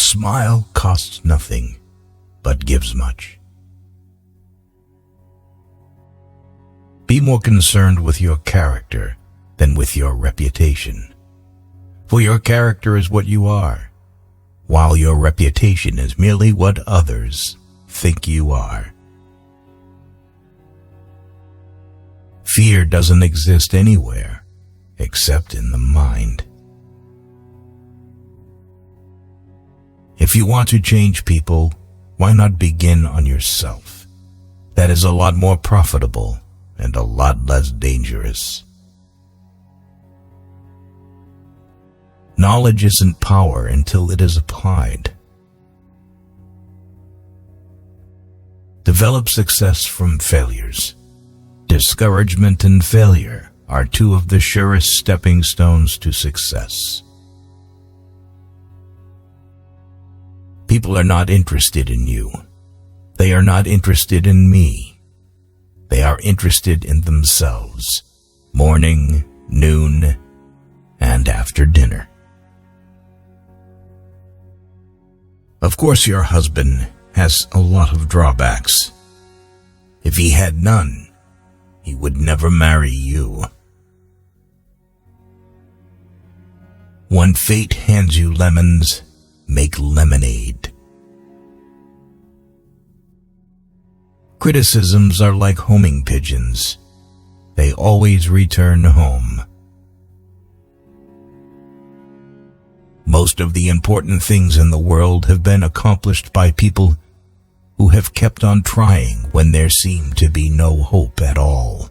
smile costs nothing, but gives much. Be more concerned with your character than with your reputation. For your character is what you are, while your reputation is merely what others think you are. Fear doesn't exist anywhere except in the mind. If you want to change people, why not begin on yourself? That is a lot more profitable and a lot less dangerous. Knowledge isn't power until it is applied. Develop success from failures. Discouragement and failure are two of the surest stepping stones to success. People are not interested in you. They are not interested in me. They are interested in themselves, morning, noon, and after dinner. Of course, your husband has a lot of drawbacks. If he had none, he would never marry you. When fate hands you lemons, make lemonade. Criticisms are like homing pigeons. They always return home. Most of the important things in the world have been accomplished by people who have kept on trying when there seemed to be no hope at all.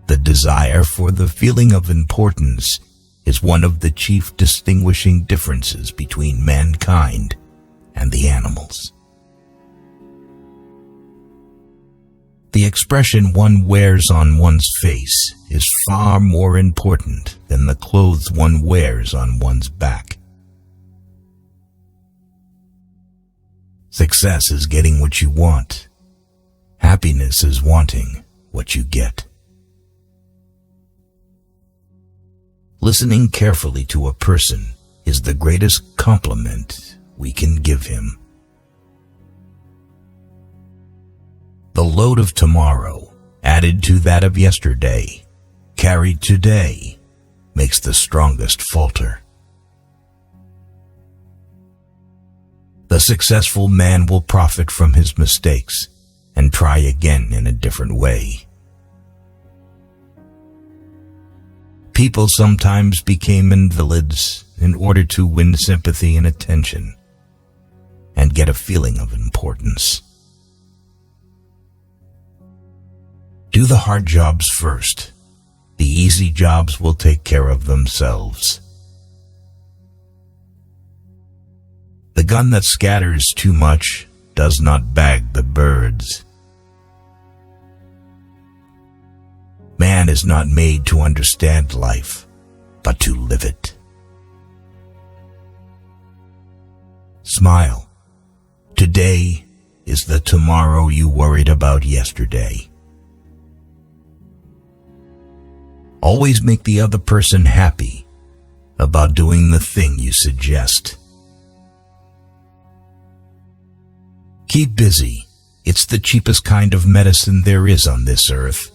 The desire for the feeling of importance is one of the chief distinguishing differences between mankind and the animals. The expression one wears on one's face is far more important than the clothes one wears on one's back. Success is getting what you want. Happiness is wanting what you get. Listening carefully to a person is the greatest compliment we can give him. The load of tomorrow, added to that of yesterday, carried today, makes the strongest falter. The successful man will profit from his mistakes and try again in a different way. People sometimes became invalids in order to win sympathy and attention and get a feeling of importance. Do the hard jobs first. The easy jobs will take care of themselves. The gun that scatters too much does not bag the birds. Man is not made to understand life, but to live it. Smile. Today is the tomorrow you worried about yesterday. Always make the other person happy about doing the thing you suggest. Keep busy. It's the cheapest kind of medicine there is on this earth,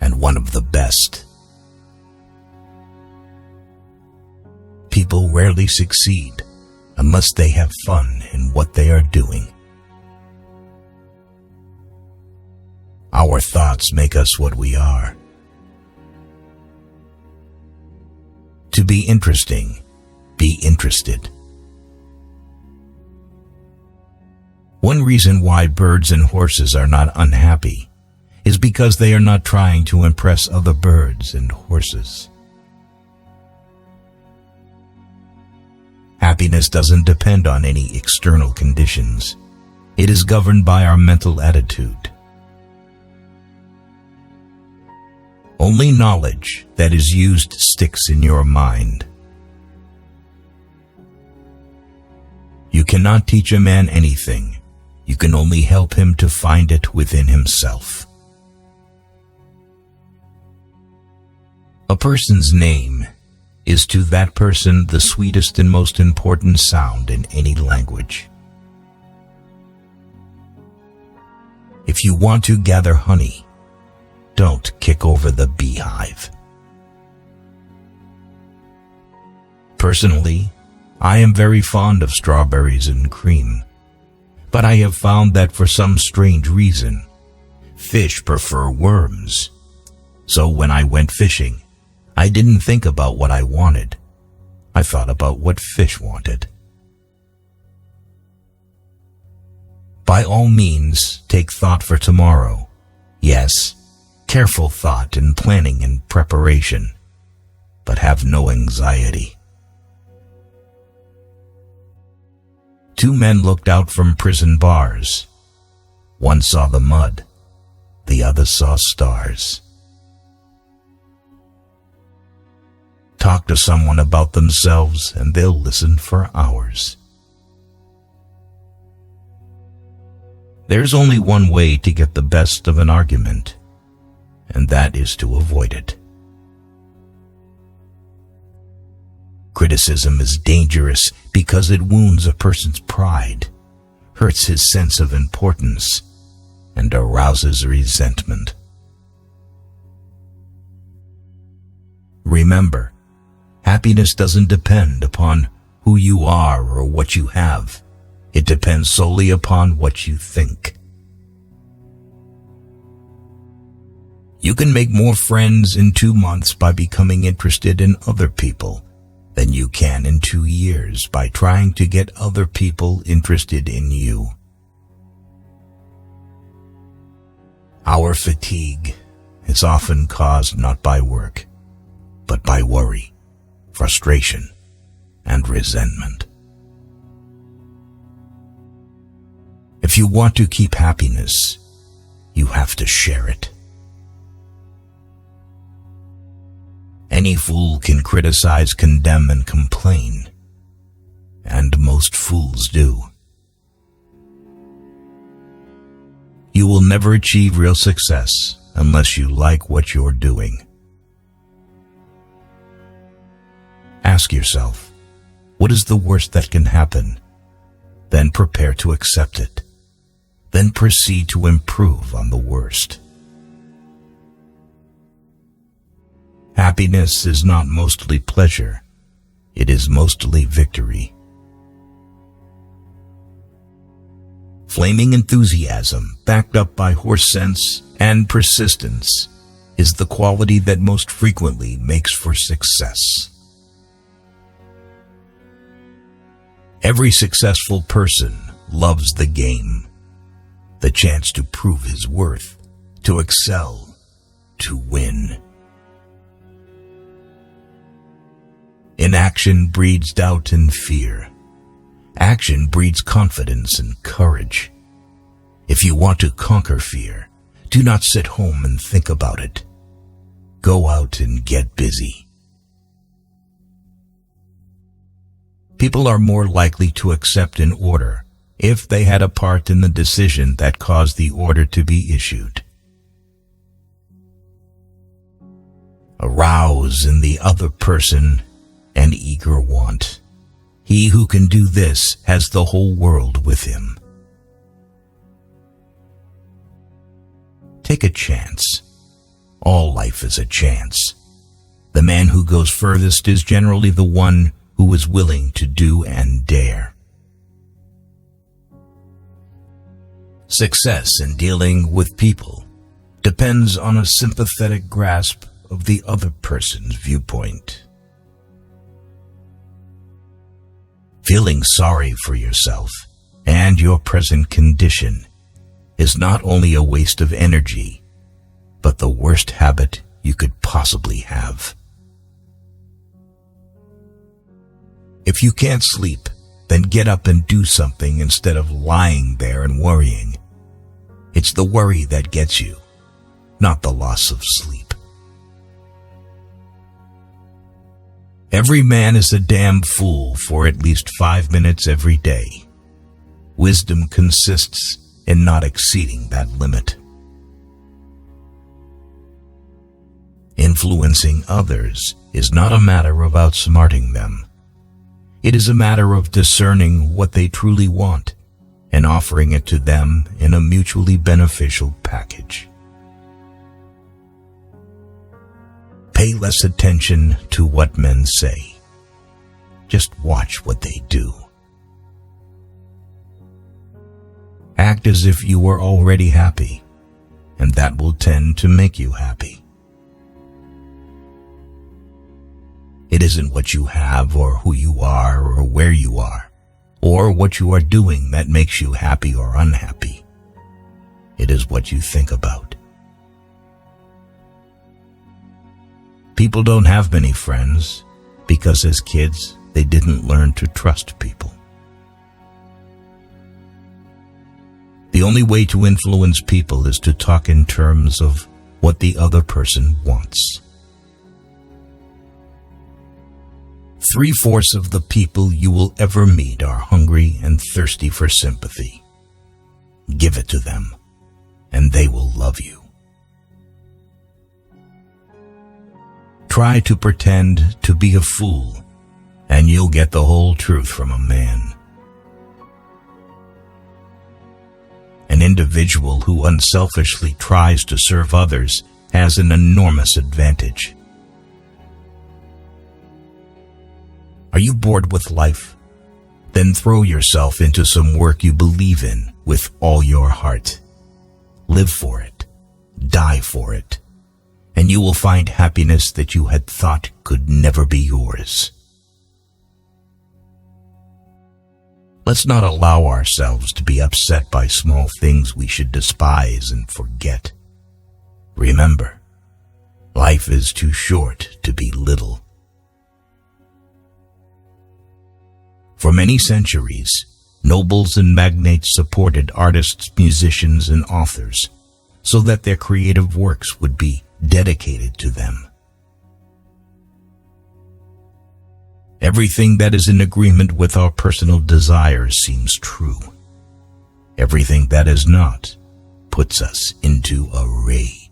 and one of the best. People rarely succeed unless they have fun in what they are doing. Our thoughts make us what we are. To be interesting, be interested. One reason why birds and horses are not unhappy is because they are not trying to impress other birds and horses. Happiness doesn't depend on any external conditions. It is governed by our mental attitude. Only knowledge that is used sticks in your mind. You cannot teach a man anything. You can only help him to find it within himself. A person's name is to that person the sweetest and most important sound in any language. If you want to gather honey, don't kick over the beehive. Personally, I am very fond of strawberries and cream, but I have found that for some strange reason, fish prefer worms. So when I went fishing, I didn't think about what I wanted. I thought about what fish wanted. By all means, take thought for tomorrow. Yes, careful thought and planning and preparation, but have no anxiety. 2 men looked out from prison bars. One saw the mud, the other saw stars. Talk to someone about themselves and they'll listen for hours. There's only one way to get the best of an argument, and that is to avoid it. Criticism is dangerous because it wounds a person's pride, hurts his sense of importance, and arouses resentment. Remember, happiness doesn't depend upon who you are or what you have. It depends solely upon what you think. You can make more friends in 2 months by becoming interested in other people than you can in 2 years by trying to get other people interested in you. Our fatigue is often caused not by work, but by worry, frustration, and resentment. If you want to keep happiness, you have to share it. Any fool can criticize, condemn, and complain, and most fools do. You will never achieve real success unless you like what you're doing. Ask yourself, what is the worst that can happen? Then prepare to accept it. Then proceed to improve on the worst. Happiness is not mostly pleasure. It is mostly victory. Flaming enthusiasm, backed up by horse sense and persistence, is the quality that most frequently makes for success. Every successful person loves the game, the chance to prove his worth, to excel, to win. Inaction breeds doubt and fear. Action breeds confidence and courage. If you want to conquer fear, do not sit home and think about it. Go out and get busy. People are more likely to accept an order if they had a part in the decision that caused the order to be issued. Arouse in the other person an eager want. He who can do this has the whole world with him. Take a chance. All life is a chance. The man who goes furthest is generally the one who is willing to do and dare. Success in dealing with people depends on a sympathetic grasp of the other person's viewpoint. Feeling sorry for yourself and your present condition is not only a waste of energy, but the worst habit you could possibly have. If you can't sleep, then get up and do something instead of lying there and worrying. It's the worry that gets you, not the loss of sleep. Every man is a damn fool for at least 5 minutes every day. Wisdom consists in not exceeding that limit. Influencing others is not a matter of outsmarting them. It is a matter of discerning what they truly want and offering it to them in a mutually beneficial package. Pay less attention to what men say. Just watch what they do. Act as if you were already happy, and that will tend to make you happy. It isn't what you have or who you are or where you are or what you are doing that makes you happy or unhappy. It is what you think about. People don't have many friends because as kids they didn't learn to trust people. The only way to influence people is to talk in terms of what the other person wants. 3/4 of the people you will ever meet are hungry and thirsty for sympathy. Give it to them, and they will love you. Try to pretend to be a fool, and you'll get the whole truth from a man. An individual who unselfishly tries to serve others has an enormous advantage. Are you bored with life? Then throw yourself into some work you believe in with all your heart. Live for it, die for it, and you will find happiness that you had thought could never be yours. Let's not allow ourselves to be upset by small things we should despise and forget. Remember, life is too short to be little. For many centuries, nobles and magnates supported artists, musicians, and authors so that their creative works would be dedicated to them. Everything that is in agreement with our personal desires seems true. Everything that is not puts us into a rage.